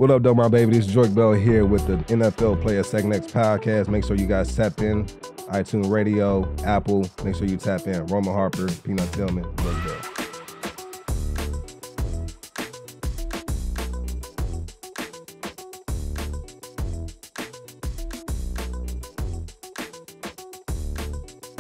What up, though, my baby? This is Joique Bell here with the NFL Player Second X podcast. Make sure you guys tap in. iTunes Radio, Apple. Make sure you tap in. Roman Harper, Peanut Tillman, Joique Bell.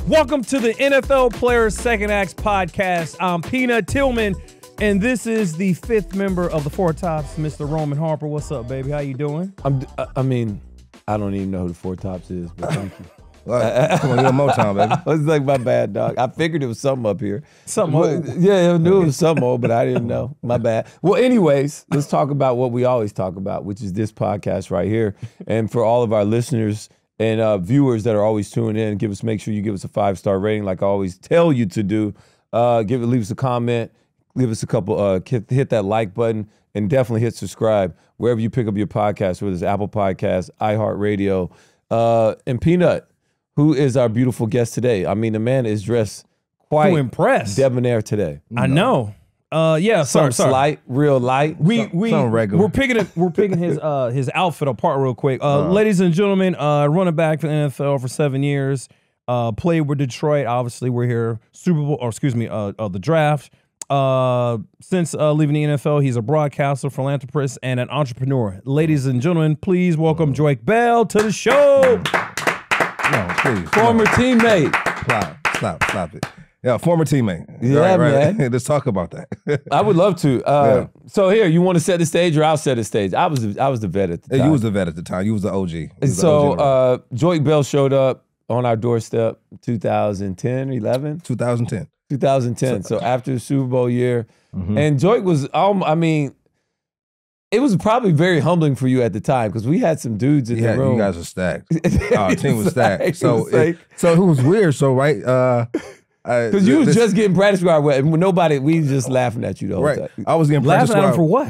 Welcome to the NFL Players Second Acts podcast. I'm Peanut Tillman, and this is the fifth member of the Four Tops, Mr. Roman Harper. What's up, baby? How you doing? I don't even know who the Four Tops is, but thank you. Come on, you on Motown, baby. It's like my bad, dog. I figured it was something up here. Something old. Yeah, I knew it was something old, but I didn't know. My bad. Well, anyways, let's talk about what we always talk about, which is this podcast right here. And for all of our listeners and viewers that are always tuning in, make sure you give us a 5-star rating, like I always tell you to do. Leave us a comment, leave us a couple, hit that like button, and definitely hit subscribe wherever you pick up your podcast, whether it's Apple Podcasts, iHeartRadio, and Peanut, who is our beautiful guest today. I mean, the man is dressed quite impressed, debonair today. I know. Some slight, real light. We're picking his outfit apart real quick. Ladies and gentlemen, running back for the NFL for 7 years. Played with Detroit. Obviously, we're here. The draft. Since leaving the NFL, he's a broadcaster, philanthropist, and an entrepreneur. Ladies and gentlemen, please welcome Joique Bell to the show. No, please. Former teammate. Stop it. Yeah, former teammate. Yeah, right. man. Let's talk about that. I would love to. So here, you want to set the stage, or I'll set the stage? I was the vet at the time. Yeah, you was the vet at the time. You was the OG. So Joique Bell showed up on our doorstep 2010, 11? 2010. 2010. So after the Super Bowl year. And Joique was, it was probably very humbling for you at the time because we had some dudes in the room. You guys were stacked. Our team was stacked. So it was weird. So, right, because you was just getting practice squad with, and nobody, we just laughing at you the whole time. I was getting practice Laughing squad at him for what?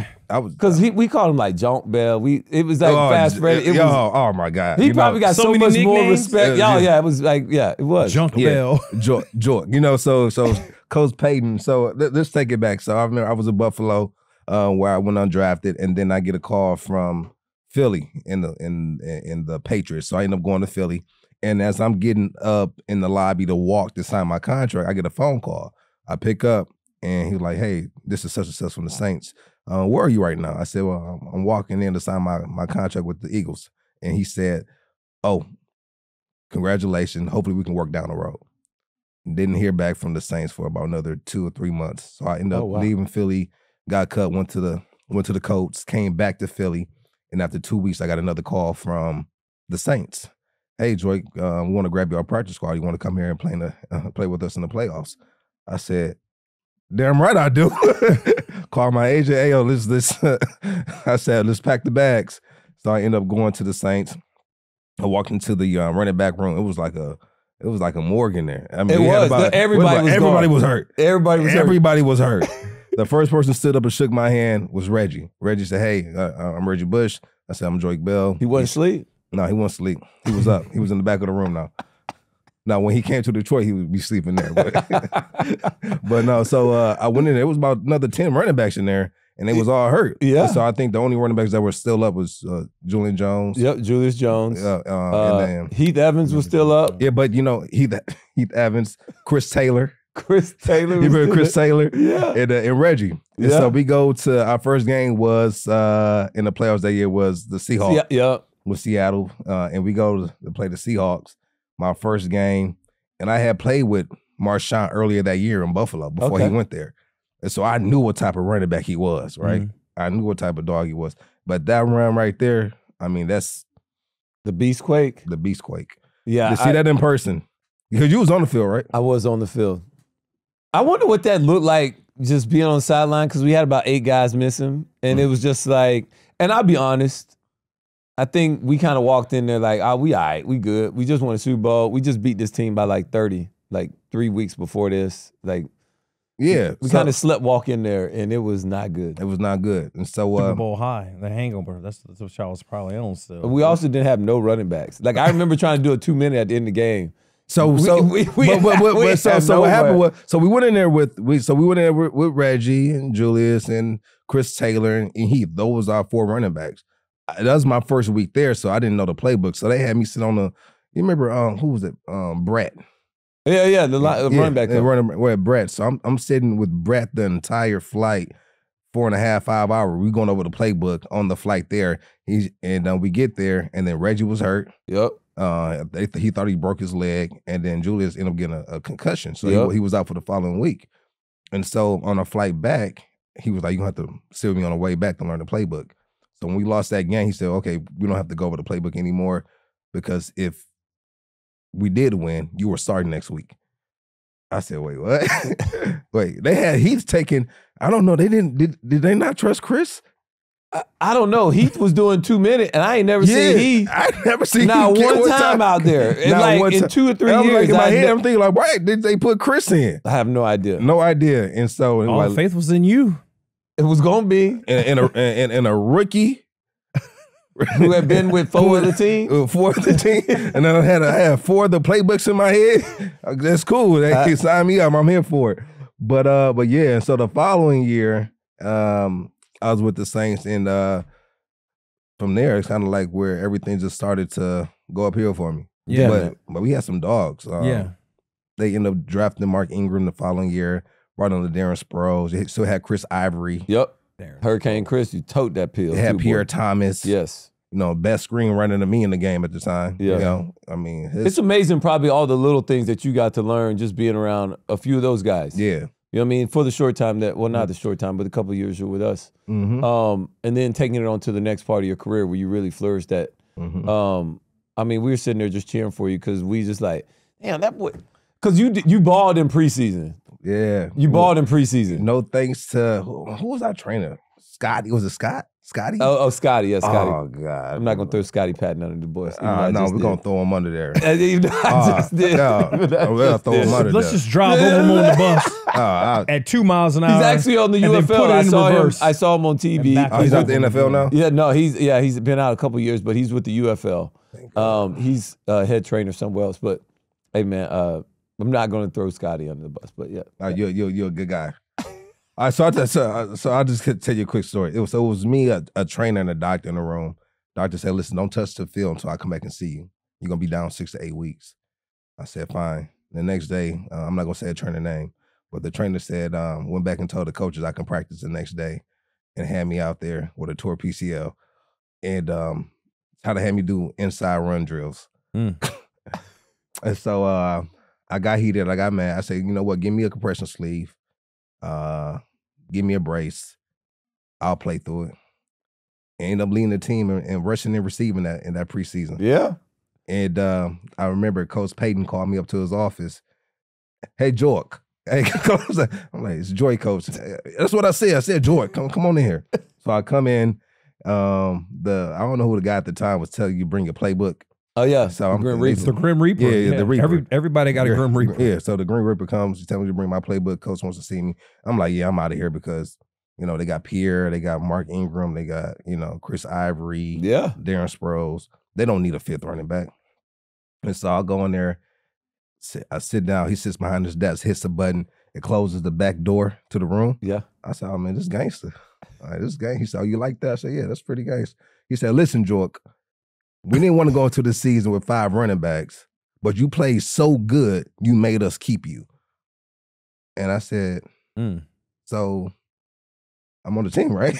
Because we called him like Joique Bell. It was like Fast Freddy. Oh my God. He probably got so much more respect. It was like, it was. Joique Bell. Joique. So Coach Payton. So let's take it back. So I remember I was in Buffalo where I went undrafted, and then I get a call from Philly in the Patriots. So I end up going to Philly. And as I'm getting up in the lobby to walk to sign my contract, I get a phone call. I pick up, and he was like, "Hey, this is such and such from the Saints. Where are you right now?" I said, "Well, I'm walking in to sign my contract with the Eagles." And he said, "Oh, congratulations. Hopefully we can work down the road." Didn't hear back from the Saints for about another 2 or 3 months. So I ended up leaving Philly, got cut, went to the Colts, came back to Philly, and after 2 weeks, I got another call from the Saints. "Hey, Joique, we want to grab you our practice squad. You want to come here and play with us in the playoffs?" I said, "Damn right I do." Called my agent. "Hey, yo, this. I said, "Let's pack the bags." So I ended up going to the Saints. I walked into the running back room. It was like a morgue in there. I mean, everybody was hurt. Everybody was hurt. The first person stood up and shook my hand was Reggie. Reggie said, "Hey, I'm Reggie Bush." I said, "I'm Joique Bell." He wasn't asleep? No, he wasn't asleep. He was up. He was in the back of the room now. Now, when he came to Detroit, he would be sleeping there. But no, so I went in there. It was about another 10 running backs in there, and they was all hurt. Yeah. So I think the only running backs that were still up was Julian Jones. Yep, Julius Jones. And then Heath Evans was still up. Yeah, but Heath Evans, Chris Taylor. You remember Chris Taylor? Yeah. And Reggie. And so we go to our first game was in the playoffs that year was the Seahawks. Yeah. With Seattle, and we go to play the Seahawks, my first game, and I had played with Marshawn earlier that year in Buffalo before he went there. And so I knew what type of running back he was, right? I knew what type of dog he was. But that run right there, I mean, that's the Beast Quake. The Beast Quake. Yeah. To see that in person, because you was on the field, right? I was on the field. I wonder what that looked like just being on the sideline, because we had about 8 guys missing, and it was just like, and I'll be honest, I think we kind of walked in there like, we all right, we good. We just won a Super Bowl. We just beat this team by like 30, like 3 weeks before this. Like, yeah. We kind of slept walk in there, and it was not good. It was not good. And so Super Bowl high, the hangover. That's what y'all was probably on still. We also didn't have no running backs. Like, I remember trying to do a 2-minute at the end of the game. So what happened was we went in there with Reggie and Julius and Chris Taylor, and Heath. Those was our 4 running backs. That was my first week there, so I didn't know the playbook. So they had me sit on the. You remember who was it? Brett. Yeah, the running back. Brett. So I'm sitting with Brett the entire flight, 4.5, 5 hours. We going over the playbook on the flight there. We get there, and then Reggie was hurt. Yep. He thought he broke his leg, and then Julius ended up getting a concussion. So he was out for the following week. And so on a flight back, he was like, "You gonna have to sit with me on the way back to learn the playbook." So when we lost that game, he said, "Okay, we don't have to go over the playbook anymore because if we did win, you were starting next week." I said, "Wait, what?" Wait, Heath taking. I don't know. They didn't. Did they not trust Chris? I don't know. Heath was doing 2 minutes, and I ain't never seen Heath. I never seen not Heath one time out there. In 2 or 3 years, like in my head, I'm thinking like, why did they put Chris in? I have no idea. No idea. And so all faith was in you. It was gonna be and a rookie who had been with 4 of the team. 4 of the team, and then I had 4 of the playbooks in my head. That's cool. They can sign me up. I'm here for it. But yeah. So the following year, I was with the Saints, and from there, it's kind of like where everything just started to go uphill for me. Yeah, but we had some dogs. They ended up drafting Mark Ingram the following year. Brought on the Darren Sproles. They still had Chris Ivory. Yep. Hurricane Chris, you tote that pill. They had Pierre Thomas. Yes. Best screen runner to me in the game at the time. Yeah. I mean. It's amazing probably all the little things that you got to learn just being around a few of those guys. Yeah. You know what I mean? For the short time not the short time, but a couple of years you're with us. Mm-hmm. And then taking it on to the next part of your career where you really flourished at. Mm-hmm. I mean, we were sitting there just cheering for you because we just like, damn, that boy. Because you balled in preseason. Yeah. You balled in preseason. No thanks to, who was our trainer? Scotty. Was it Scott? Scotty? Oh, Scotty. Yeah, Scotty. Oh, God. I'm not going to throw Scotty Patton under the bus. No, we're going to throw him under there. I just did. We'll throw him under there. Let's just drive over him on the bus at 2 miles an hour. He's actually on the UFL. I saw him on TV. He's at the NFL now? Yeah, no, he's been out a couple of years, but he's with the UFL. He's head trainer somewhere else. But, hey, man, I'm not going to throw Scotty under the bus, but yeah. You're a good guy. All right, so I'll just tell you a quick story. It was me, a trainer, and a doctor in the room. Doctor said, "Listen, don't touch the field until I come back and see you. You're gonna be down 6 to 8 weeks." I said, "Fine." The next day, I'm not gonna say a trainer name, but the trainer said, went back and told the coaches I can practice the next day, and had me out there with a tour PCL, and how to have me do inside run drills. And so I got heated. I got mad. I said, "You know what? Give me a compression sleeve. Give me a brace. I'll play through it." And end up leading the team and rushing and receiving that in that preseason. Yeah. And I remember Coach Payton called me up to his office. "Hey, Joique." Hey, I'm like, "It's Joique, Coach." That's what I said. I said, "Joique, come on in here." So I come in. I don't know who the guy at the time was telling you bring your playbook. Oh yeah, so the Grim Reaper. Yeah, the Reaper. Everybody got a Grim Reaper. Yeah, so the Grim Reaper comes. He tells me to bring my playbook. Coach wants to see me. I'm like, yeah, I'm out of here because they got Pierre, they got Mark Ingram, they got Chris Ivory, Darren Sproles. They don't need a 5th running back. And so I'll go in there. I sit down. He sits behind his desk, hits the button, it closes the back door to the room. Yeah. I said, "Oh man, this is gangster. This gang." He said, "Oh, you like that?" I said, "Yeah, that's pretty gangster." He said, "Listen, Joique, we didn't want to go into the season with 5 running backs, but you played so good, you made us keep you." And I said, "So I'm on the team, right?"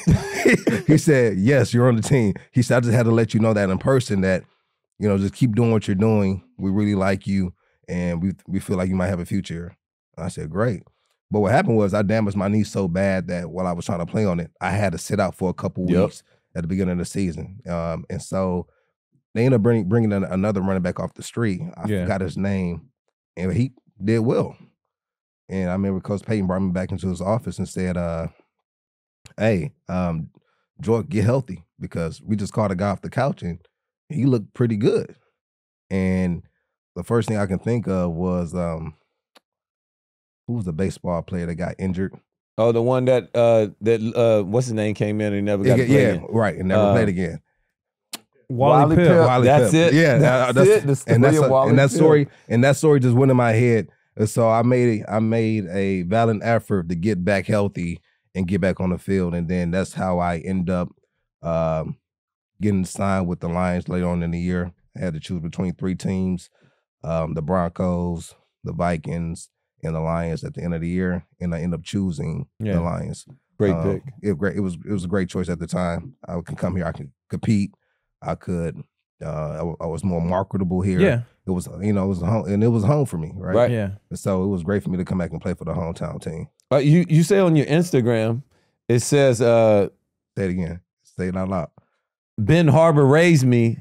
He said, "Yes, you're on the team." He said, "I just had to let you know that in person that, just keep doing what you're doing. We really like you, and we feel like you might have a future." I said, "Great." But what happened was I damaged my knee so bad that while I was trying to play on it, I had to sit out for a couple weeks at the beginning of the season. And so they ended up bringing in another running back off the street. I forgot his name, and he did well. And I remember Coach Payton brought me back into his office and said, "Hey, Joique, get healthy because we just caught a guy off the couch and he looked pretty good." And the first thing I can think of was who was the baseball player that got injured? Oh, the one that what's his name came in and never got to play again. Right, and never played again. Wally Pill. That's it. Yeah, that's it. And that story just went in my head. And so I made a valiant effort to get back healthy and get back on the field. And then that's how I end up getting signed with the Lions later on in the year. I had to choose between 3 teams, the Broncos, the Vikings, and the Lions at the end of the year, and I ended up choosing the Lions. Great pick. It was a great choice at the time. I can come here, I can compete, I could. I was more marketable here. Yeah. It was, it was home, and it was home for me, right? Right. Yeah. And so it was great for me to come back and play for the hometown team. You say on your Instagram, it says, Say it again. Say it out loud. Ben Harbor raised me,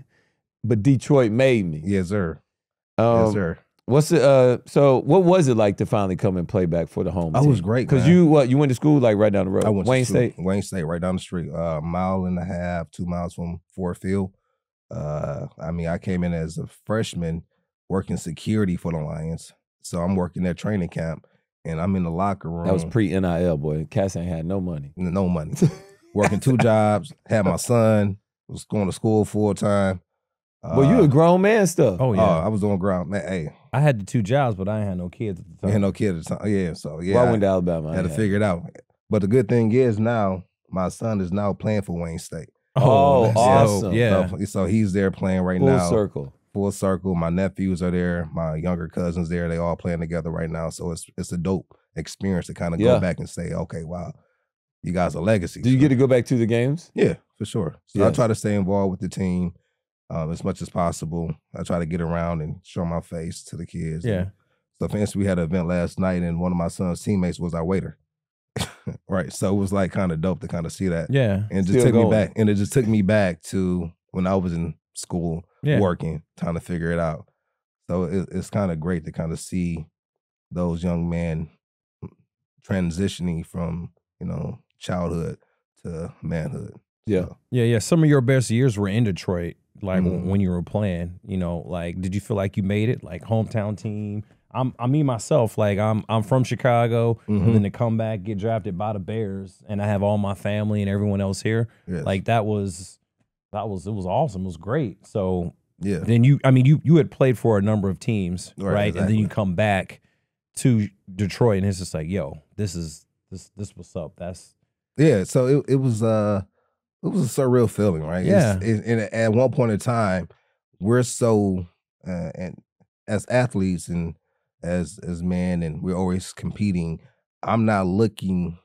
but Detroit made me. Yes, sir. Yes, sir. So what was it like to finally come and play back for the home team? It was great, because man. you went to school like right down the road. I went Wayne to State. Wayne State, right down the street, 1.5 miles, 2 miles from Ford Field. I came in as a freshman working security for the Lions. So I'm working at training camp, and I'm in the locker room. That was pre-NIL, boy. Cass ain't had no money. No money. Working 2 jobs, had my son, was going to school full time. Well, you a grown man stuff. Oh yeah. I was on ground, man. Hey, I had the 2 jobs, but I ain't had no kids at the time. I had no kid at the time. Yeah, so yeah. Well, I went to Alabama. I had to figure it out. But the good thing is now my son is now playing for Wayne State. Oh, that's awesome. dope. Yeah. So he's there playing right Full now. circle. Full circle. My nephews are there. My younger cousins there. They all playing together right now. So it's a dope experience to kind of go back and say, okay, wow, you guys are legacy. Do you get to go back to the games? Yeah, for sure. So I try to stay involved with the team as much as possible. I try to get around and show my face to the kids. Yeah. So for instance, we had an event last night, and one of my son's teammates was our waiter. Right. So it was like kind of dope to kind of see that. Yeah. And it just took me back. And it just took me back to when I was in school working, trying to figure it out. So it's kind of great to kind of see those young men transitioning from, childhood to manhood. Yeah. So, Yeah. Some of your best years were in Detroit, like when you were playing. Like did you feel like you made it? Like hometown team? Myself, like I'm from Chicago, and then to come back, get drafted by the Bears, and I have all my family and everyone else here. Yes. Like it was awesome. It was great. So yeah. then you had played for a number of teams, right? Exactly. And then you come back to Detroit, and it's just like, yo, this what's up. That's So it was a surreal feeling, right? Yeah. And at one point in time, we're so and as athletes and as men, and we're always competing. I'm not looking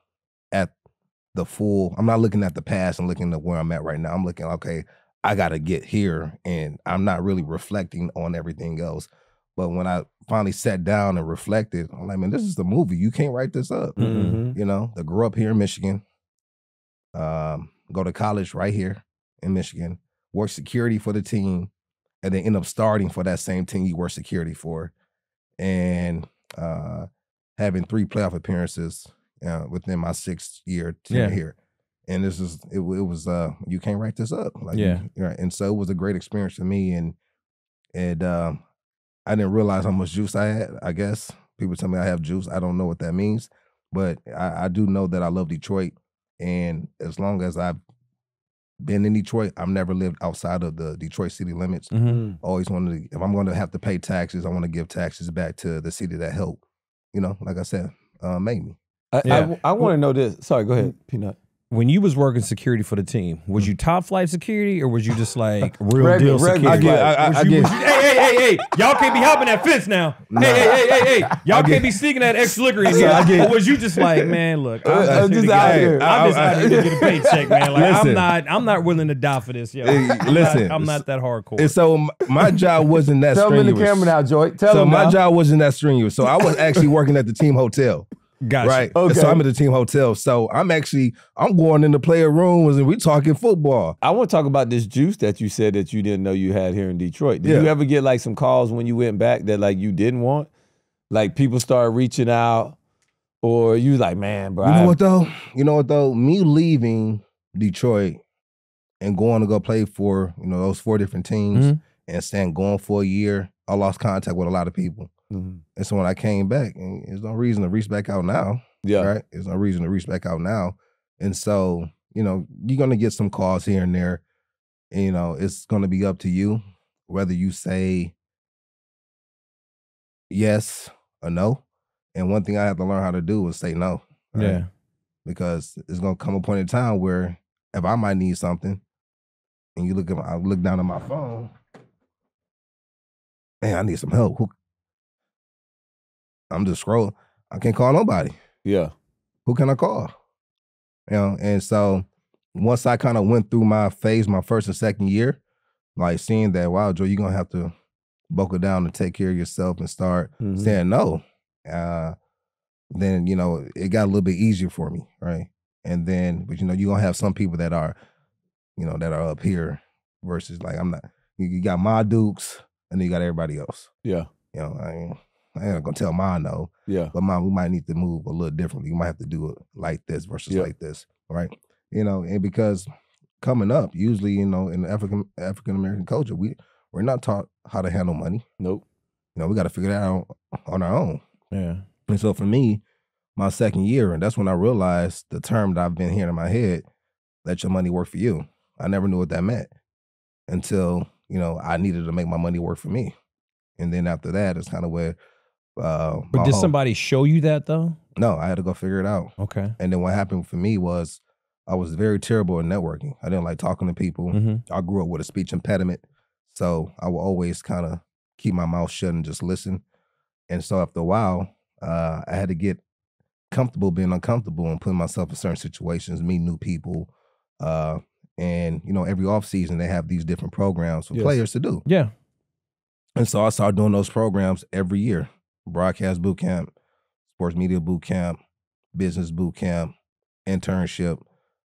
at I'm not looking at the past and looking at where I'm at right now. I'm looking, okay, I got to get here, and I'm not really reflecting on everything else. But when I finally sat down and reflected, I'm like, man, this is the movie. You can't write this up. I grew up here in Michigan, go to college right here in Michigan, work security for the team, and then end up starting for that same team you work security for, and having 3 playoff appearances within my 6th year tenure here. And it was you can't write this up. Like, and so it was a great experience for me, and I didn't realize how much juice I had. I guess people tell me I have juice. I don't know what that means, but I do know that I love Detroit, and as long as I've been in Detroit, I've never lived outside of the Detroit city limits. Always wanted to, if I'm going to have to pay taxes, I want to give taxes back to the city that helped, like I said, made me. I want to know this. Sorry, go ahead, Peanut. When you was working security for the team, was you top flight security, or was you just like real deal regular. security? Hey, y'all can't be hopping that fence now. Nah. Hey, y'all can't be sneaking that extra liquor in here. Or was you just like, man, look, I'm just out here to get a paycheck, man. Like I'm not willing to die for this, yo. I'm not that hardcore. And so my job wasn't that Tell strenuous. them in the camera now, Joique. Tell them my now. job wasn't that strenuous. So I was actually working at the team hotel. Gotcha. Right. Okay. So I'm at the team hotel. So I'm going in the player rooms and we talking football. I want to talk about this juice that you said that you didn't know you had here in Detroit. Did you ever get like some calls when you went back that like you didn't want? Like people started reaching out, or you was like, man, bro. You know what though? Me leaving Detroit and going to go play for, those 4 different teams and going for a year, I lost contact with a lot of people. And so when I came back, and there's no reason to reach back out now. Yeah. Right? There's no reason to reach back out now. And so, you're going to get some calls here and there. And, it's going to be up to you whether you say yes or no. And one thing I have to learn how to do is say no. Right? Yeah. because it's gonna come a point in time where if I might need something, and I look down at my phone, man, I need some help. I'm just scrolling. I can't call nobody. Yeah. Who can I call? And so once I kind of went through my phase, my first and second year, like seeing that, wow, Joe, you're gonna have to buckle down and take care of yourself and start saying no. Then, it got a little bit easier for me, right? And then, but you're gonna have some people that are, that are up here versus like I'm not. You got my Dukes and then you got everybody else. Yeah. I ain't gonna tell mine no. Yeah. But we might need to move a little differently. You might have to do it like this versus like this, right? And because coming up, usually, in the African American culture, we're not taught how to handle money. Nope. We got to figure that out on our own. Yeah. And so for me, my second year, and that's when I realized the term that I've been hearing in my head, let your money work for you. I never knew what that meant until, I needed to make my money work for me. And then after that, it's kind of where but did somebody show you that though? No, I had to go figure it out. Okay. And then what happened for me was I was very terrible at networking. I didn't like talking to people. I grew up with a speech impediment. So I would always kind of keep my mouth shut and just listen. And so after a while, I had to get comfortable being uncomfortable and putting myself in certain situations, meet new people. And, every off season they have these different programs for players to do. Yeah. And so I started doing those programs every year. Broadcast boot camp, sports media boot camp, business boot camp, internship.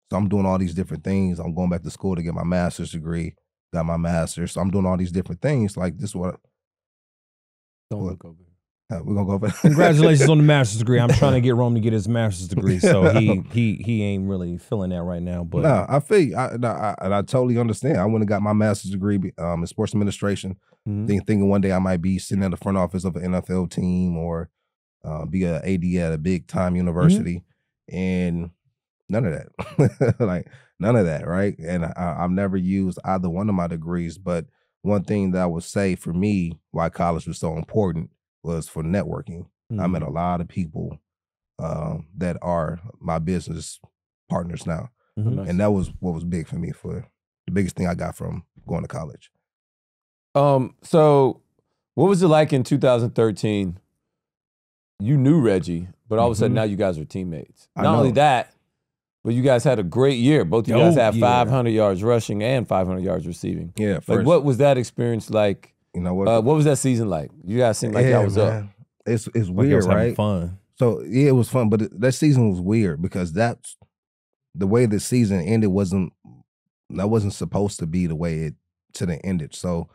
So I'm doing all these different things. I'm going back to school to get my master's degree, got my master's. So I'm doing all these different things. Like this is what. Don't look over. We're gonna go over. Congratulations on the master's degree. I'm trying to get Rome to get his master's degree, so he ain't really feeling that right now. But no, I feel I totally understand. I went and got my master's degree in sports administration. Thinking one day I might be sitting in the front office of an NFL team or be an AD at a big time university, and none of that, like none of that, right? And I've never used either one of my degrees. But one thing that I would say for me, why college was so important, was for networking. I met a lot of people that are my business partners now, and that was what was big for me. For the biggest thing I got from going to college. So what was it like in 2013? You knew Reggie, but all of a sudden now you guys are teammates. Not only that, but you guys had a great year. Both of you guys had 500 yards rushing and 500 yards receiving. Yeah. Like, what was that experience like? You know what? What was that season like? You guys seemed like y'all was up. It's weird, right? Fun. So yeah, it was fun, but that season was weird because that's the way the season ended. Wasn't supposed to be the way it should have ended. So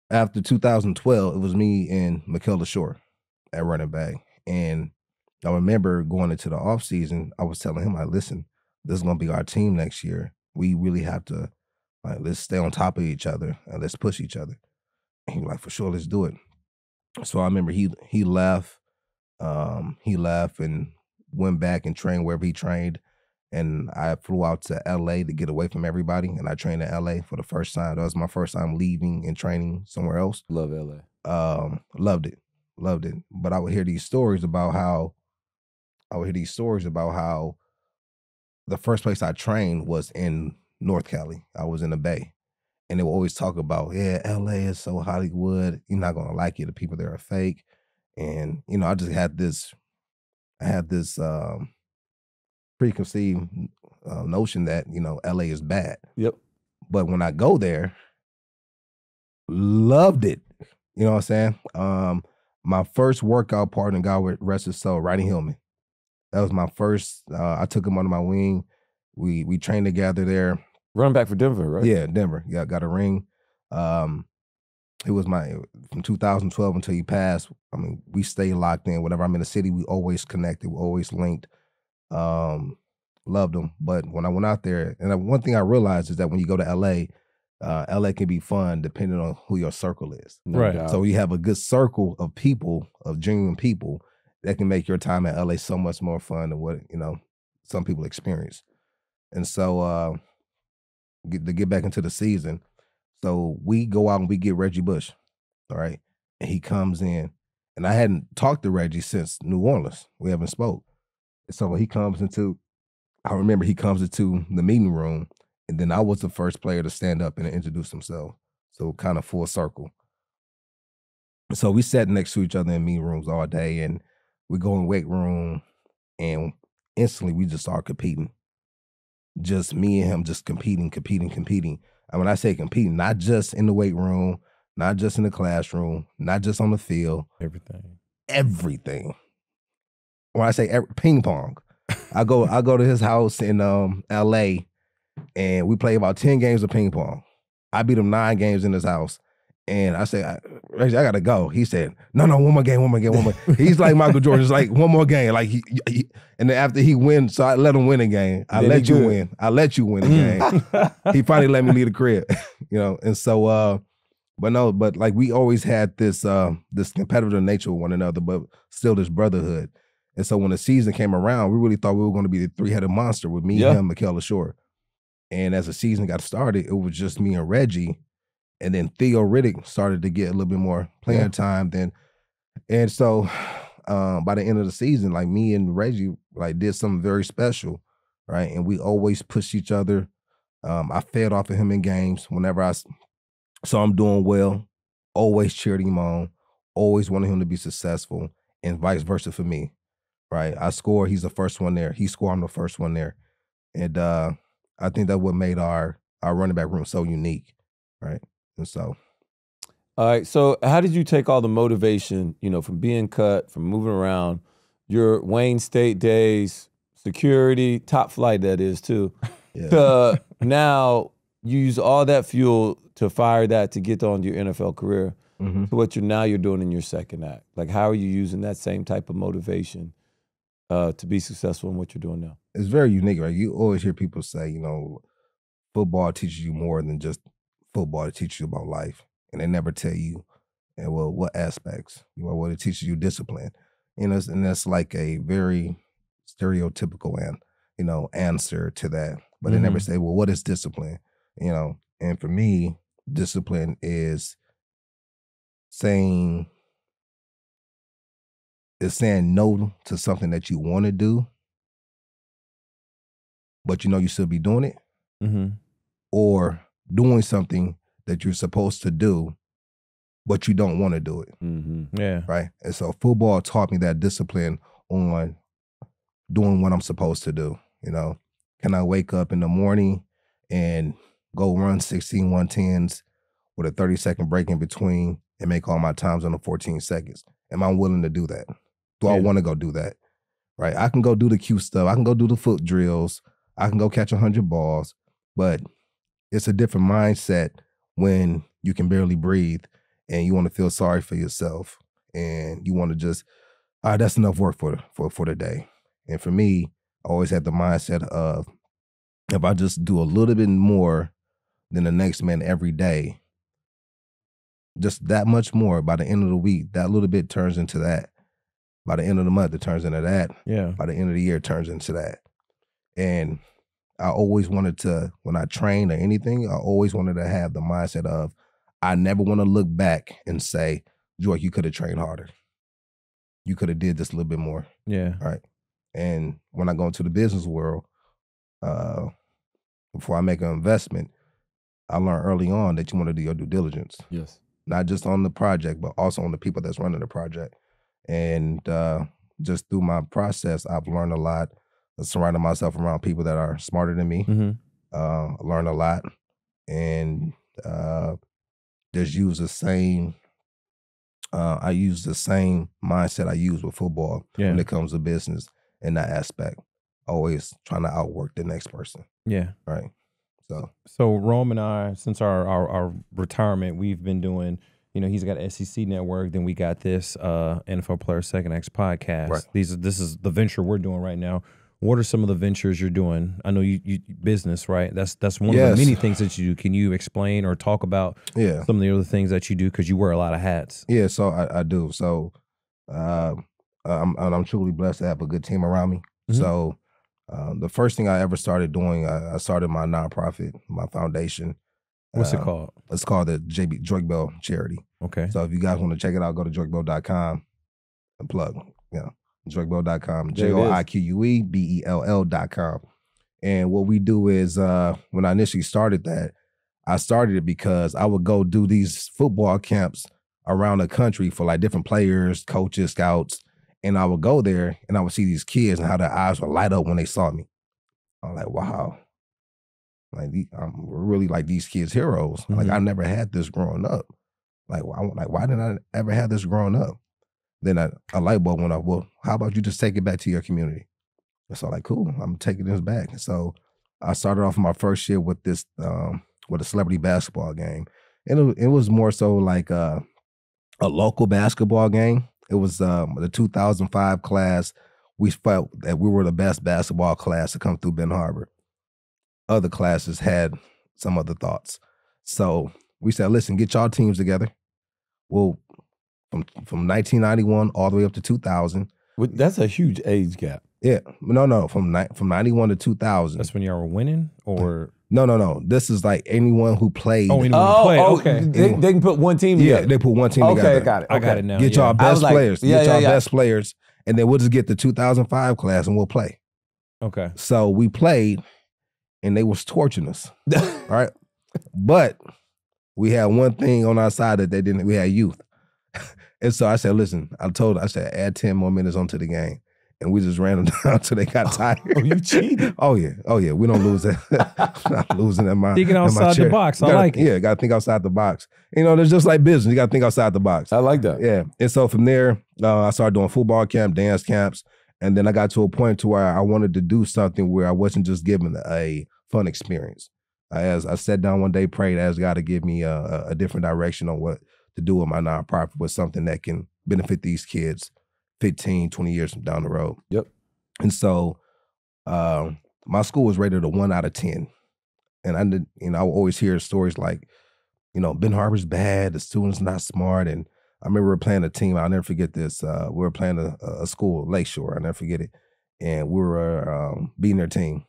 after 2012, it was me and Michaela Shore at running back. And I remember going into the offseason, I was telling him, listen, this is going to be our team next year. We really have to, let's stay on top of each other and let's push each other. And he was like, for sure, let's do it. So I remember he left. He left and went back and trained wherever he trained. And I flew out to LA to get away from everybody. And I trained in LA for the first time. That was my first time leaving and training somewhere else. Love LA. Loved it. But I would hear these stories about how the first place I trained was in North Cali. I was in the Bay. And they would always talk about, LA is so Hollywood. You're not gonna like it. The people there are fake. And, I just had this preconceived notion that, LA is bad. Yep. But when I go there, loved it. You know what I'm saying? My first workout partner, God rest his soul, Rodney Hillman. That was my first, I took him under my wing. We trained together there. Running back for Denver, right? Yeah, Denver. Yeah, got a ring. It was from 2012 until he passed. I mean, we stayed locked in. Whenever I'm in the city, we always connected. We always linked. Loved him. But when I went out there, and one thing I realized is that when you go to LA, LA can be fun depending on who your circle is. Right. So you have a good circle of people, of genuine people, that can make your time at LA so much more fun than what, some people experience. And so to get back into the season, so we go out and we get Reggie Bush, all right? And he comes in, and I hadn't talked to Reggie since New Orleans. We haven't spoke. So when he comes into I remember he comes into the meeting room, and then I was the first player to stand up and introduce himself. So kind of full circle. So we sat next to each other in meeting rooms all day, and we go in the weight room, and instantly we just start competing. Just me and him just competing. And when I say competing, not just in the weight room, not just in the classroom, not just on the field. Everything. When I say ping pong, I go to his house in LA, and we play about 10 games of ping pong. I beat him 9 games in his house. And I said, Reggie, I gotta go. He said, no, one more game. He's like Michael Jordan, just like one more game. Like and then after he wins, so I let him win a game. I let you win a game. He finally let me leave the crib, And so, but like we always had this competitive nature with one another, but still this brotherhood. And so when the season came around, we really thought we were going to be the 3-headed monster with me, him, Mikel Ashore. And as the season got started, it was just me and Reggie. And then Theo Riddick started to get a little bit more playing time then. And so by the end of the season, like me and Reggie like did something very special, right? And we always pushed each other. I fed off of him in games whenever I saw him doing well, always cheered him on, always wanted him to be successful, and vice versa for me, right? I score, he's the first one there. He scored, I'm the first one there. And I think that's what made our running back room so unique, right? And so, all right. So, how did you take all the motivation, from being cut, from moving around, your Wayne State days, security, top flight that is too, to now you use all that fuel to fire that to get on your NFL career to what you're doing in your second act? Like, how are you using that same type of motivation to be successful in what you're doing now? It's very unique, right? You always hear people say, football teaches you more than just football. It teaches you about life, and they never tell you, what aspects. What it teaches you discipline, and that's like a very stereotypical answer to that. But they never say, well, what is discipline? And for me, discipline is saying no to something that you want to do, but you should be doing it, or doing something that you're supposed to do, but you don't want to do it. Yeah. Right. And so football taught me that discipline on doing what I'm supposed to do. Can I wake up in the morning and go run 16 110s with a 30-second break in between and make all my times under 14 seconds? Am I willing to do that? Do I want to go do that? Right. I can go do the cute stuff. I can go do the foot drills. I can go catch 100 balls, but it's a different mindset when you can barely breathe and you want to feel sorry for yourself and you want to just, all right, that's enough work for the day. And for me, I always had the mindset of, if I just do a little bit more than the next man every day, just that much more, by the end of the week, that little bit turns into that. By the end of the month, it turns into that. Yeah. By the end of the year, it turns into that. And I always wanted to, when I trained or anything, I always wanted to have the mindset of, I never want to look back and say, Joique, you could have trained harder. You could have did this a little bit more. Yeah. Right. And when I go into the business world, before I make an investment, I learned early on that you want to do your due diligence. Yes. Not just on the project, but also on the people that's running the project. And just through my process, I've learned a lot. Surrounding myself around people that are smarter than me. I learned a lot, and just use the same. I use the same mindset I use with football when it comes to business in that aspect. Always trying to outwork the next person. Yeah. Right. So Rome and I, since our retirement, we've been doing. He's got SEC Network. Then we got this NFL Player Second X podcast. Right. This is the venture we're doing right now. What are some of the ventures you're doing? I know you business, right? That's one of the many things that you do. Can you explain or talk about some of the other things that you do? Because you wear a lot of hats. Yeah, so I do. So I'm truly blessed to have a good team around me. So the first thing I ever started doing, I started my nonprofit, my foundation. What's it called? It's called the Joique Bell Charity. Okay. So if you guys want to check it out, go to joiquebell.com and plug. JoiqueBell.com. JoiqueBell.com. And what we do is when I initially started that, I started it because I would go do these football camps around the country for like different players, coaches, scouts. And I would go there and I would see these kids and how their eyes would light up when they saw me. I'm like, wow. Like I'm really like these kids' heroes. Like I never had this growing up. Like why didn't I ever have this growing up? Then a light bulb went off. Well, how about you just take it back to your community? And so like, cool, I'm taking this back. And so I started off my first year with this with a celebrity basketball game. And it was more so like a local basketball game. It was the 2005 class. We felt that we were the best basketball class to come through Ben Harbor. Other classes had some other thoughts. So we said, listen, get y'all teams together. Well, from 1991 all the way up to 2000. That's a huge age gap. Yeah, no, from 91 to 2000. That's when y'all were winning, or no. This is like anyone who played. Oh, anyone who played. Okay, they can put one team together. Yeah, they put one team together. Okay, got it. I got it now. Get y'all best players. Get y'all best players, and then we'll just get the 2005 class and we'll play. Okay. So we played, and they was torching us. All right, but we had one thing on our side that they didn't. We had youth, and so I said, listen, I said, add 10 more minutes onto the game. And we just ran them down until they got tired. Oh, you cheated? Oh yeah. We don't lose that. I'm not losing at my. Thinking outside the box. I like it. Yeah, got to think outside the box. You know, there's just like business. You got to think outside the box. I like that. Yeah. And so from there, I started doing football camp, dance camps, and then I got to a point to where I wanted to do something where I wasn't just given a fun experience. As I sat down one day, prayed, asked God to give me a different direction on what to do with my nonprofit, with something that can benefit these kids 15, 20 years from down the road. Yep. And so my school was rated a 1 out of 10. And I did, I would always hear stories like, Ben Harbor's bad, the students not smart. And I remember we were playing a team, I'll never forget this. We were playing a school, Lakeshore, I'll never forget it. And we were beating their team.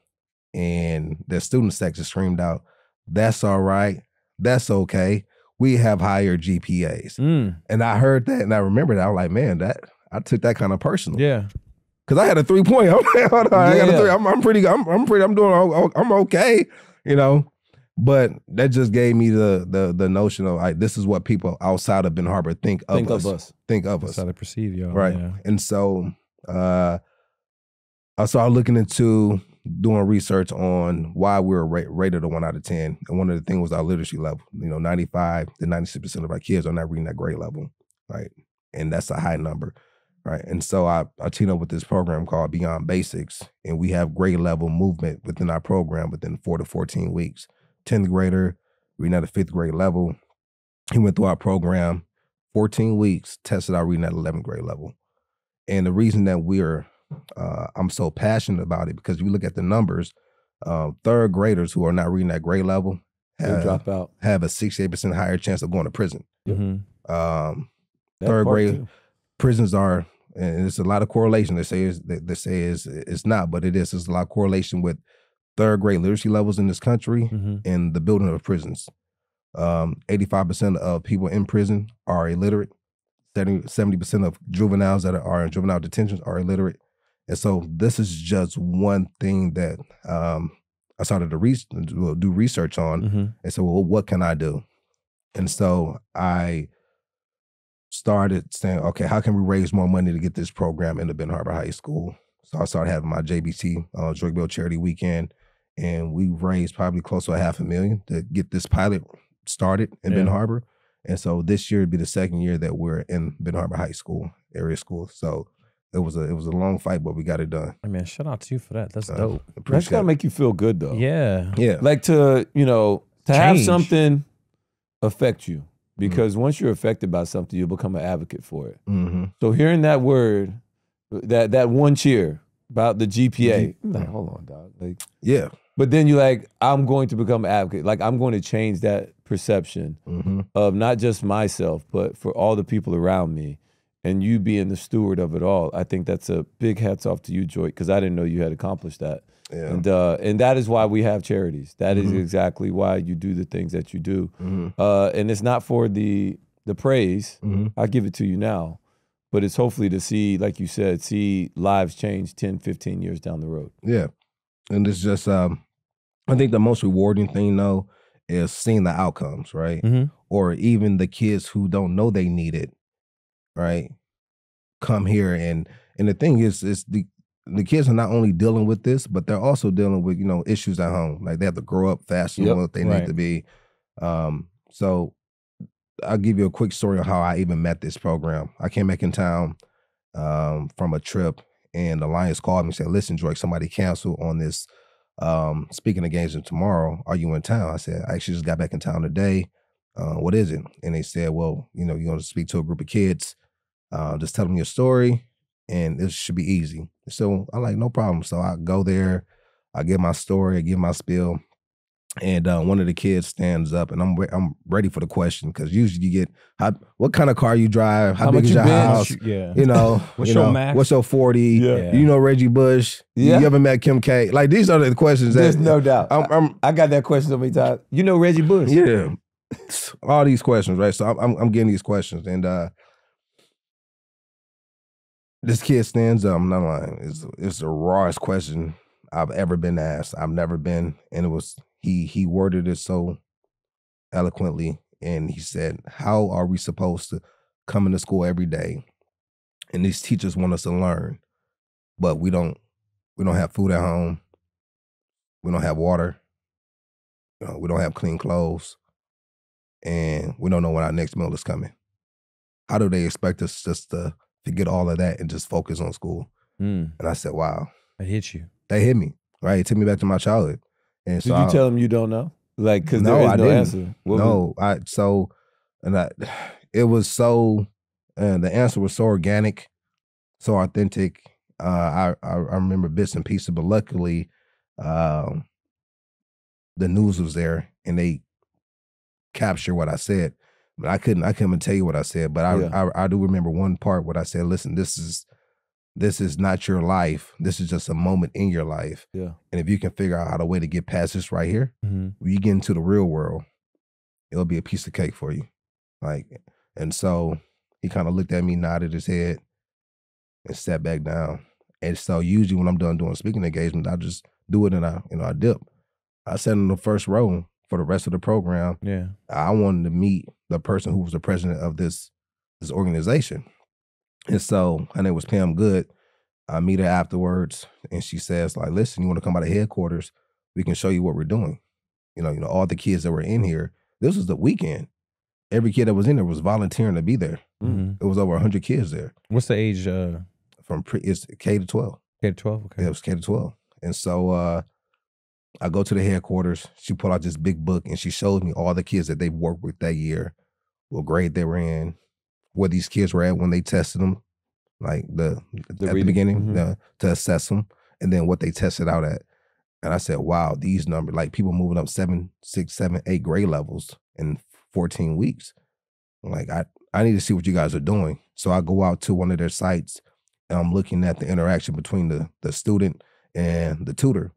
And the student section screamed out, "That's all right, that's okay. We have higher GPAs." And I heard that and I remember that. I was like, man, I took that kind of personal. Yeah. Cause I had a 3-point. I got a 3. I'm okay, But that just gave me the notion of like, this is what people outside of Ben Harbor think of us. That's how they perceive y'all. Right. Yeah. And so I started looking into doing research on why we were rated a 1 out of 10. And one of the things was our literacy level. 95 to 96% of our kids are not reading that grade level, right? And that's a high number, right? And so I teamed up with this program called Beyond Basics, and we have grade level movement within our program within 4 to 14 weeks. 10th grader reading at a 5th grade level. He went through our program, 14 weeks, tested out reading at 11th grade level. And the reason that I'm so passionate about it, because if you look at the numbers, 3rd graders who are not reading that grade level drop out, have a 68% higher chance of going to prison. Mm-hmm. 3rd grade prisons are, and it's a lot of correlation. They say it's not, but it is. There's a lot of correlation with 3rd grade literacy levels in this country and the building of prisons. 85% of people in prison are illiterate. 70% of juveniles that are in juvenile detentions are illiterate. And so this is just one thing that I started to do research on. And so, well, what can I do? And so I started saying, okay, how can we raise more money to get this program into Ben Harbor High School? So I started having my JBC, Joique Bell Charity weekend, and we raised probably close to $500,000 to get this pilot started in Ben Harbor. And so this year would be the 2nd year that we're in Ben Harbor High School, area school. So it was a long fight, but we got it done. I mean, shout out to you for that. That's dope. That's gotta make you feel good though. Yeah. Yeah. Like to have something affect you. Because once you're affected by something, you'll become an advocate for it. So hearing that word, that one cheer about the GPA, like, hold on, dog. Like, yeah. But then you're like, I'm going to become an advocate. Like, I'm going to change that perception of not just myself, but for all the people around me. And you being the steward of it all. I think that's a big hats off to you, Joique, because I didn't know you had accomplished that. Yeah. And that is why we have charities. That is exactly why you do the things that you do. And it's not for the praise. I give it to you now. But it's hopefully to see, like you said, see lives change 10, 15 years down the road. Yeah. And it's just I think the most rewarding thing though is seeing the outcomes, right? Or even the kids who don't know they need it, right? Come here and the thing is the kids are not only dealing with this, but they're also dealing with, issues at home. Like they have to grow up faster than what they need to be. So I'll give you a quick story of how I even met this program. I came back in town from a trip, and the Lions called me and said, "Listen, Joique, somebody canceled on this speaking engagement tomorrow. Are you in town?" I said, "I actually just got back in town today. What is it?" And they said, "Well, you're going to speak to a group of kids. Just tell them your story, and it should be easy." So I'm like, "No problem." So I go there, I give my story, I give my spiel. And one of the kids stands up, and I'm ready for the question, because usually you get what kind of car you drive, how big is your house, what's your max, what's your 40, you know Reggie Bush, you ever met Kim K? Like these are the questions. There's no doubt. I got that question so many times. You know Reggie Bush? Yeah, all these questions, right? So I'm getting these questions, and this kid stands up. I'm not lying. It's the rawest question I've ever been asked. I've never been, and it was. He worded it so eloquently, and he said, "How are we supposed to come into school every day, and these teachers want us to learn, but we don't have food at home, we don't have water, we don't have clean clothes, and we don't know when our next meal is coming. How do they expect us just to forget all of that and just focus on school?" And I said, "Wow, that hit you. That hit me, right? It took me back to my childhood." And did you tell them you don't know? Like, because there is I no didn't. answer. It was so, the answer was so organic, so authentic. I remember bits and pieces, but luckily, the news was there and they captured what I said. But I couldn't even tell you what I said. But I do remember one part where I said, "Listen, this is not your life. This is just a moment in your life. Yeah. And if you can figure out a way to get past this right here, when you get into the real world, it'll be a piece of cake for you." And so he kind of looked at me, nodded his head, and sat back down. And so usually when I'm done doing speaking engagement, I just do it and I dip. I sat in the first row for the rest of the program. Yeah. I wanted to meet the person who was the president of this organization. And so her name was Pam Good. I meet her afterwards, and she says, like, "Listen, you want to come by the headquarters? We can show you what we're doing." All the kids that were in here, this was the weekend. Every kid that was in there was volunteering to be there. It was over 100 kids there. What's the age? It's K to 12. K to 12, okay. Yeah, it was K to 12. And so I go to the headquarters. She pulled out this big book, and she shows me all the kids that they worked with that year, what grade they were in, where these kids were at when they tested them, like at the beginning, to assess them, and then what they tested out at. And I said, "Wow, these numbers, like people moving up 7, 6, 7, 8 grade levels in 14 weeks. Like, I need to see what you guys are doing." So I go out to one of their sites, and I'm looking at the interaction between the student and the tutor.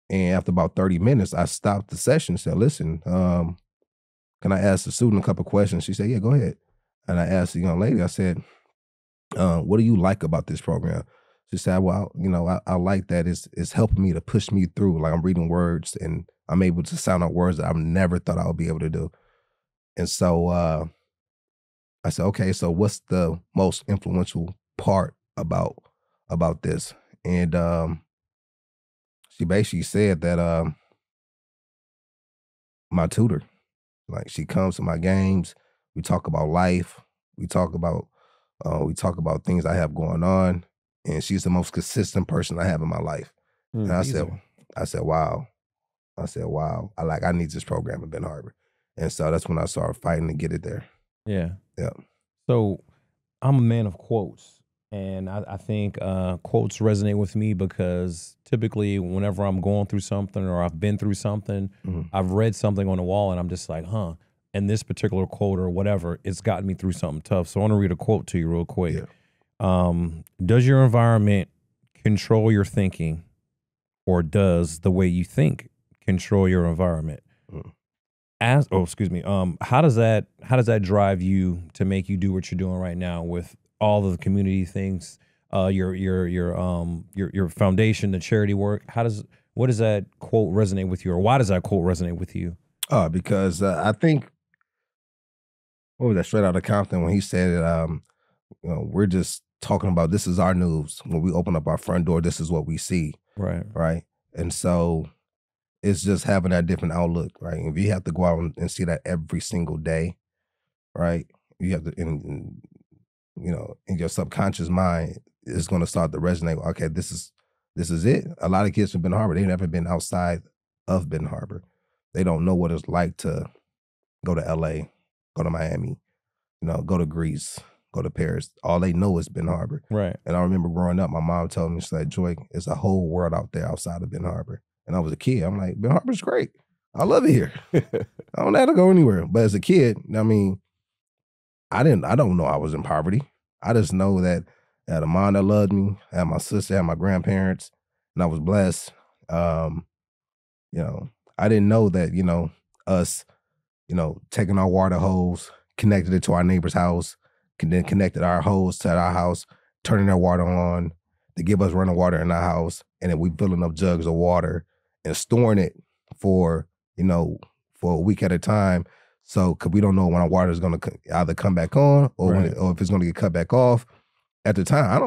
And after about 30 minutes, I stopped the session and said, "Listen, can I ask the student a couple questions?" She said, "Yeah, go ahead." And I asked the young lady, I said, "What do you like about this program?" She said, "Well, I like that it's helping me to push me through. Like I'm reading words and I'm able to sound out words that I've never thought I would be able to do." And so I said, "Okay, so what's the most influential part about this?" And she basically said that my tutor, like she comes to my games, we talk about life, we talk about things I have going on, and she's the most consistent person I have in my life. And I said, "Wow." I said, "Wow. I need this program in Ben Harbor." And so that's when I started fighting to get it there. Yeah. Yeah. So I'm a man of quotes, and I think quotes resonate with me because typically whenever I'm going through something or I've been through something, I've read something on the wall and I'm just like, and this particular quote or whatever, it's gotten me through something tough. So I want to read a quote to you real quick. Yeah. Does your environment control your thinking, or does the way you think control your environment? How does that drive you to make you do what you're doing right now with all of the community things, your foundation, the charity work? What does that quote resonate with you, or why does that quote resonate with you? Because I think, what was that, straight out of Compton when he said, we're just talking about, this is our news. When we open up our front door, this is what we see. Right. Right. And so it's just having that different outlook, right? If you have to go out and see that every single day, right? You have to, in your subconscious mind, it's going to start to resonate. Okay, this is it. A lot of kids from Benton Harbor, they've never been outside of Benton Harbor. They don't know what it's like to go to LA, go to Miami, go to Greece, go to Paris. All they know is Benton Harbor. Right. And I remember growing up, my mom told me, she said, Joique, it's a whole world out there outside of Benton Harbor. And I was a kid. I'm like, Benton Harbor's great. I love it here. I don't have to go anywhere. But as a kid, I mean, I don't know I was in poverty. I just know that I had a mom that loved me, I had my sister, I had my grandparents, and I was blessed. I didn't know that, us, taking our water hose, connected it to our neighbor's house, then connected our hose to our house, turning their water on to give us running water in our house, and then we filling up jugs of water and storing it for a week at a time. So, cause we don't know when our water is gonna either come back on or or if it's gonna get cut back off. At the time,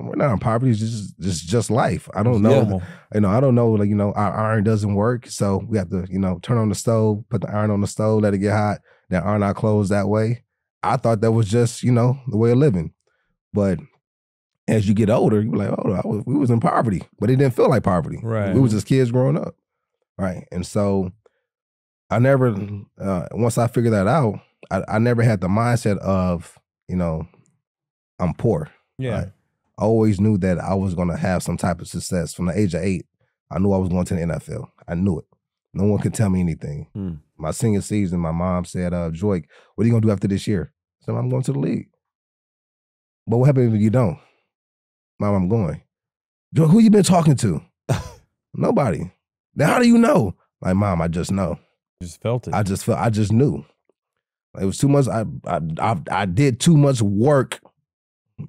we're not in poverty. It's just life. I don't know. I don't know. Our iron doesn't work, so we have to turn on the stove, put the iron on the stove, let it get hot, then iron our clothes that way. I thought that was just the way of living, but as you get older, you're like, oh, we was in poverty, but it didn't feel like poverty. Right. We was just kids growing up, right? And so I never, once I figured that out, I never had the mindset of, I'm poor. Yeah. Right? I always knew that I was going to have some type of success. From the age of 8, I knew I was going to the NFL. I knew it. No one could tell me anything. My senior season, my mom said, Joique, what are you going to do after this year? I said, I'm going to the league. But what happens if you don't? Mom, I'm going. Joique, who you been talking to? Nobody. Then how do you know? Like, Mom, I just know. Just felt it. I just knew. It was too much. I did too much work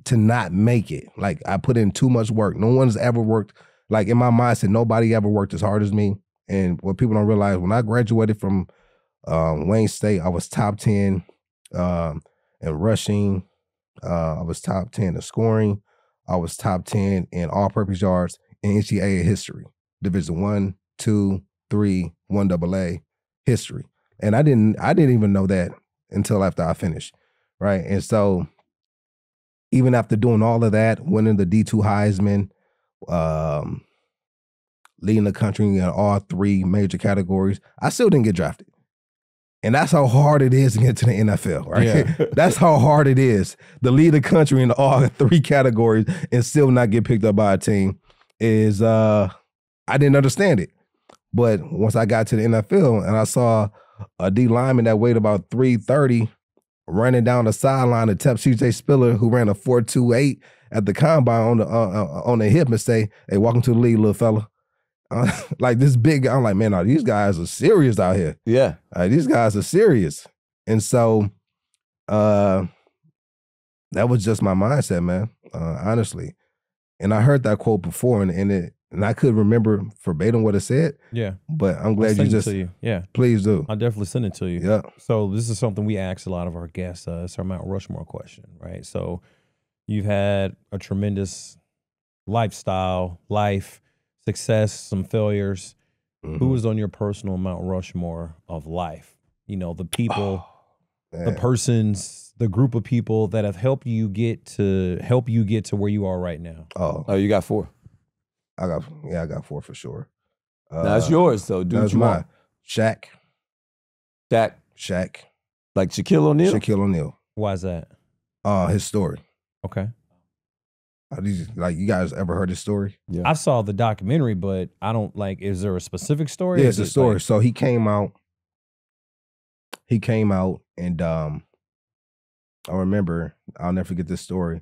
to not make it. Like, I put in too much work. No one's ever worked, like in my mindset, nobody ever worked as hard as me. And what people don't realize, when I graduated from Wayne State, I was top 10 in rushing. I was top 10 in scoring. I was top 10 in all-purpose yards in NCAA history. Division 1, 2, 3, 1AA history. And I didn't even know that until after I finished, right? And so even after doing all of that, winning the D2 Heisman, leading the country in all 3 major categories, I still didn't get drafted. And that's how hard it is to get to the NFL, right? Yeah. That's how hard it is to lead the country in all 3 categories and still not get picked up by a team. I didn't understand it. But once I got to the NFL and I saw a D lineman that weighed about 330 running down the sideline to tap CJ Spiller, who ran a 4.28 at the combine on the hip, and say, "Hey, welcome to the league, little fella." Like this big, I'm like, man, no, these guys are serious out here. Yeah, these guys are serious, and so that was just my mindset, man. Honestly, and I heard that quote before, and I couldn't remember verbatim what it said. Yeah, but I'm glad you just. To you. Yeah, please do. I'll definitely send it to you. Yeah. So this is something we ask a lot of our guests. It's our Mount Rushmore question, right? So you've had a tremendous lifestyle, life, success, some failures. Mm-hmm. Who is on your personal Mount Rushmore of life? The people, the persons, the group of people that have helped you get to where you are right now. Oh, you got 4. I got 4 for sure. That's yours, though. Do what you want. Shaq. Like Shaquille O'Neal? Shaquille O'Neal. Why is that? His story. Okay. You guys ever heard his story? Yeah. I saw the documentary, but I don't is there a specific story? Yeah, it's a story. So he came out and I remember, I'll never forget this story.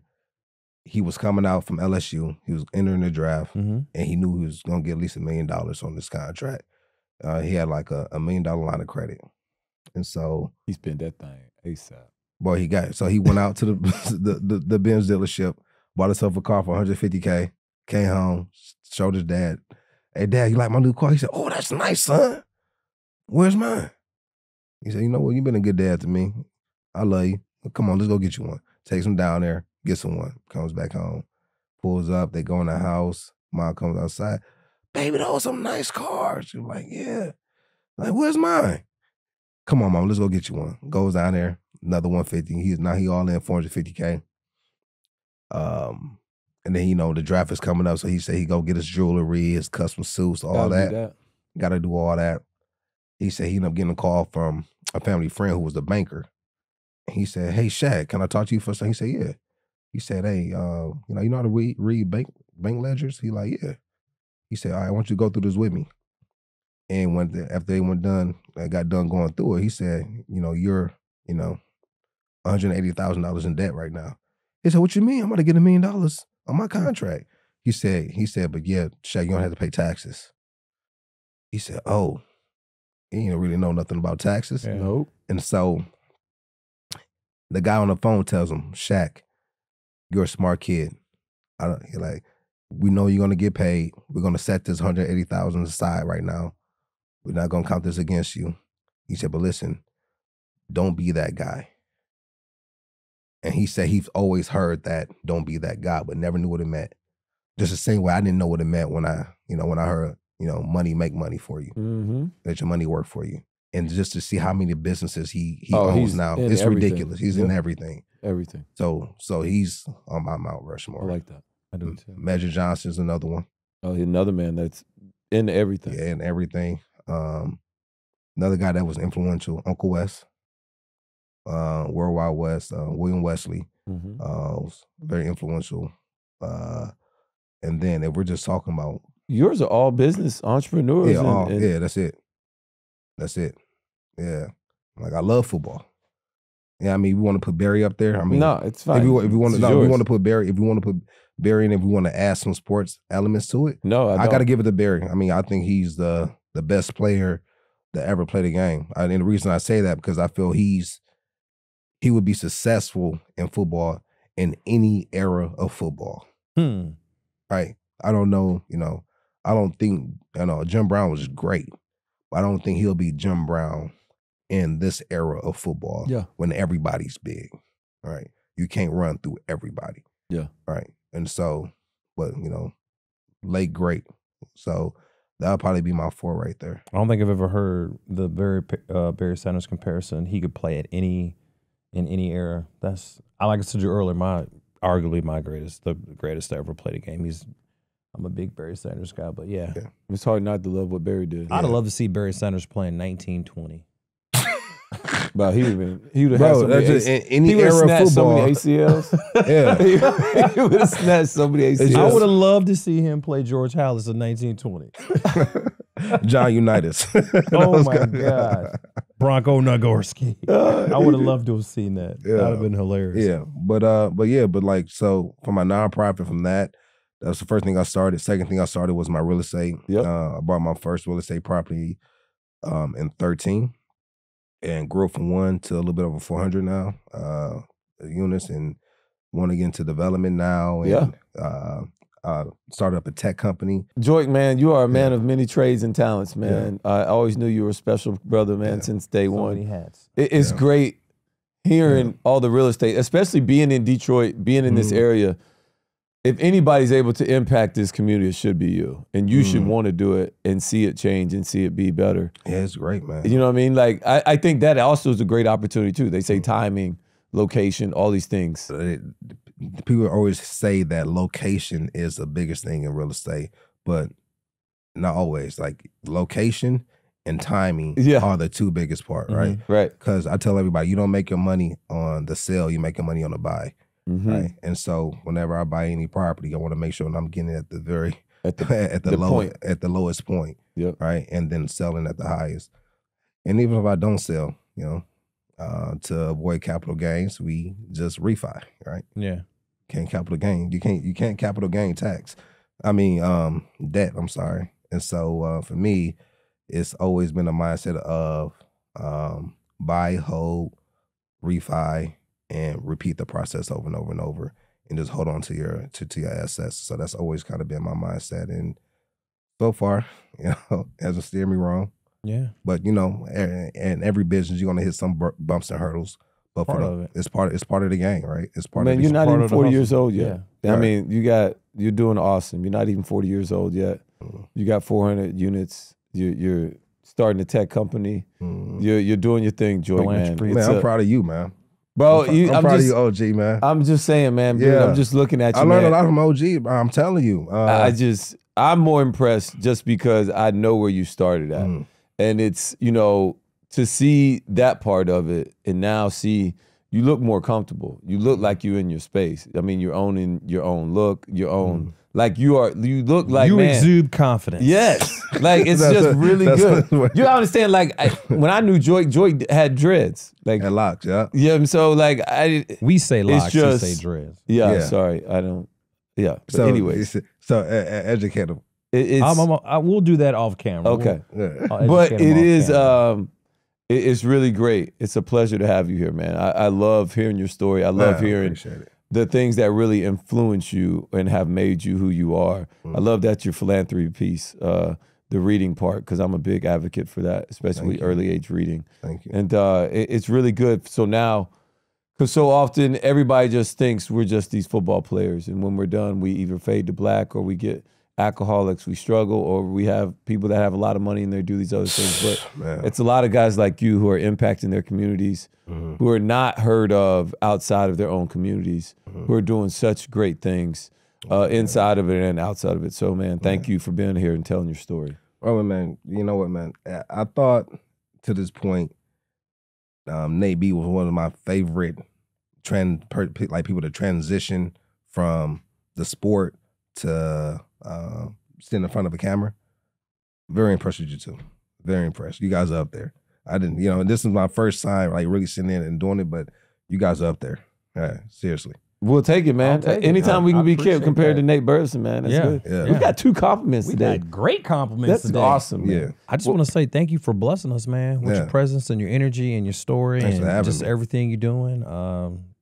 He was coming out from LSU. He was entering the draft, and he knew he was going to get at least $1 million on this contract. He had like a $1 million line of credit. And so he spent that thing ASAP. Boy, he went out to the Benz dealership, bought himself a car for $150K, came home, showed his dad, hey, Dad, you like my new car? He said, oh, that's nice, son. Where's mine? He said, you know what? You've been a good dad to me. I love you. Well, come on, let's go get you one. Takes him down there, gets him one, comes back home, pulls up, they go in the house. Mom comes outside. Baby, those are some nice cars. She's like, yeah. Like, where's mine? Come on, Mom, let's go get you one. Goes down there, another 150. He all in 450K. And then, the draft is coming up, so he said he go get his jewelry, his custom suits, all that. Got to do all that. He said he ended up getting a call from a family friend who was the banker. He said, hey, Shaq, can I talk to you for a second? He said, yeah. He said, hey, you know how to read bank ledgers? He like, yeah. He said, all right, I want you to go through this with me. And after they got done going through it, he said, you're, $180,000 in debt right now. He said, what you mean? I'm about to get $1 million on my contract. He said, but yeah, Shaq, you don't have to pay taxes. He said, oh, he didn't really know nothing about taxes. Yeah. Nope. And so the guy on the phone tells him, Shaq, you're a smart kid. He's like, we know you're going to get paid. We're going to set this $180,000 aside right now. We're not going to count this against you. He said, but listen, don't be that guy. And he said he's always heard that, don't be that guy, but never knew what it meant. Just the same way I didn't know what it meant when I heard, money make money for you. Mm-hmm. That your money work for you. And just to see how many businesses he owns now, it's everything. ridiculous. He's in everything. Everything. So he's on my Mount Rushmore. I like that. I do too. Magic Johnson's another one. Oh, he's another man that's in everything. Yeah, in everything. Another guy that was influential, Uncle West, World Wide West, William Wesley, was very influential. And then if we're just talking about, yours are all business entrepreneurs. Yeah, that's it. That's it. Yeah, like I love football. Yeah, I mean, we want to put Barry up there. I mean, no, it's fine. If we want to put Barry, if we want to put Barry, and if we want to add some sports elements to it, no, I got to give it to Barry. I mean, I think he's the best player that ever played a game. And the reason I say that because I feel he would be successful in football in any era of football. Right? I don't know. I don't think Jim Brown was great, but I don't think he'll be Jim Brown in this era of football. Yeah. When everybody's big. Right? You can't run through everybody. Yeah. Right. And so, but late great. So that'll probably be my 4 right there. I don't think I've ever heard the Barry Sanders comparison. He could play in any era. Like I said earlier, arguably the greatest to ever played a game. I'm a big Barry Sanders guy, but yeah. It's hard not to love what Barry did. I'd have loved to see Barry Sanders play in 1920. But he would have had so many any era of football. So many ACLs. Yeah. He would have snatched so many ACLs. I would have loved to see him play George Halas in 1920. John Unitas. Oh my God. Bronco Nagorski. I would have loved to have seen that. Yeah. That would have been hilarious. Yeah. But like, so for my nonprofit from that was the first thing I started. Second thing I started was my real estate. Yep. I bought my first real estate property in 2013 and grew from 1 to a little bit over 400 now units, and want to get into development now. And started up a tech company. Joique, man, you are a man of many trades and talents, man. Yeah. I always knew you were a special brother, man, since day one. Many hats. It's great hearing all the real estate, especially being in Detroit, being in this area. If anybody's able to impact this community, it should be you. And you should want to do it and see it change and see it be better. Yeah, it's great, man. You know what I mean? Like, I think that also is a great opportunity, too. They say timing, location, all these things. People always say that location is the biggest thing in real estate, but not always. Like, location and timing are the 2 biggest part, right? Right. Because I tell everybody, you don't make your money on the sale, you make your money on the buy. Right. And so whenever I buy any property, I want to make sure that I'm getting it at the lowest point. Yep. Right. And then selling at the highest. And even if I don't sell, to avoid capital gains, we just refi, right? Yeah. Can't capital gain. You can't capital gain tax. I mean, debt, I'm sorry. And so for me, it's always been a mindset of buy, hold, refi, and repeat the process over and over and over, and just hold on to your assets. So that's always kind of been my mindset. And So far, hasn't steered me wrong. Yeah. But in every business, you're gonna hit some bumps and hurdles. But it's part of the game, right? It's part of the you're not even 40 years old Yeah. yet. I mean, you're doing awesome. You're not even 40 years old yet. You got 400 units. You're starting a tech company. You're doing your thing, Joique, man. Man, I'm proud of you, man. Bro, I'm proud of you, OG, man. I'm just saying, man. Dude, I'm just looking at you, I learned man. a lot from OG. I'm telling you. I'm more impressed just because I know where you started at. And it's, to see that part of it and now see you look more comfortable. You look like you're in your space. I mean, you're owning your own look, your own, like you look like, you man. exude confidence. Yes. Like, it's just really good. You understand, like, when I knew Joique had dreads. Like, and locks, yeah. Yeah, so, like, we say locks, you say dreads. Yeah, sorry, I don't, yeah. But so, anyways. educate them. I will do that off camera. Okay. But it is, it's really great. It's a pleasure to have you here, man. I love hearing your story. I love hearing the things that really influence you and have made you who you are. I love that your philanthropy piece, the reading part, because I'm a big advocate for that, especially early age reading. Thank you. And it's really good. So now, because so often everybody just thinks we're just these football players, and when we're done, we either fade to black or we get alcoholics, we struggle, or we have people that have a lot of money and they do these other things. But it's a lot of guys like you who are impacting their communities, who are not heard of outside of their own communities, who are doing such great things inside of it and outside of it. So, man, thank you for being here and telling your story. Oh, man, you know what, man? I thought to this point, Nate B was one of my favorite people to transition from the sport to sitting in front of a camera. Very impressed with you two. Very impressed. You guys are up there. I didn't, this is my first time like really sitting in and doing it, but you guys are up there. Seriously. We'll take it, man. Anytime we can be compared to Nate Burleson, man, that's good. Yeah. We got 2 compliments today. Got great compliments That's today. awesome, man. Yeah. I just want to say thank you for blessing us, man, with your presence and your energy and your story and just everything you're doing.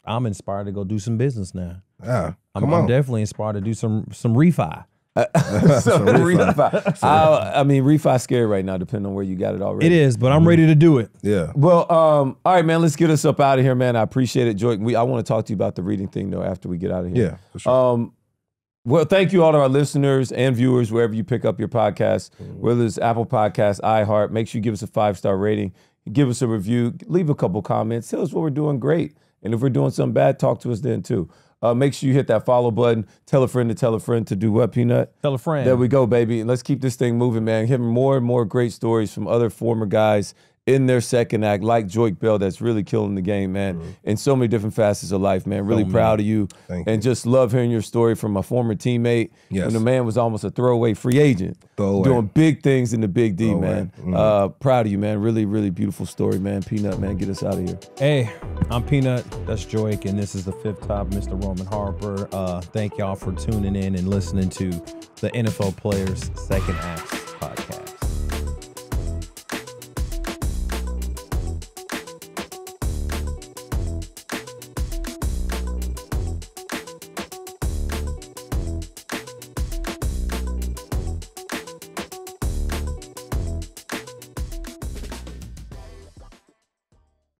I'm inspired to go do some business now. I'm definitely inspired to do some refi. Refi. I mean, refi scary right now, depending on where you got it already. It is, but I'm ready to do it. Yeah. Well, all right, man. Let's get us up out of here, man. I appreciate it, Joique. I want to talk to you about the reading thing though after we get out of here. Yeah, for sure. Well, thank you all to our listeners and viewers wherever you pick up your podcast, whether it's Apple Podcasts, iHeart. Make sure you give us a 5-star rating, give us a review, leave a couple comments, tell us what we're doing great, and if we're doing something bad, talk to us then too. Make sure you hit that follow button. Tell a friend to do what, Peanut? Tell a friend. There we go, baby. And let's keep this thing moving, man. Hear more and more great stories from other former guys in their second act, like Joique Bell, that's really killing the game, man, in so many different facets of life, man. Really proud of you. Thank and you. Just love hearing your story from a former teammate when the man was almost a throwaway free agent. Doing big things in the Big D, man. Proud of you, man. Really, really beautiful story, man. Peanut, man, get us out of here. Hey, I'm Peanut. That's Joique, and this is the Fifth Top, Mr. Roman Harper. Thank y'all for tuning in and listening to the NFL Players Second Act.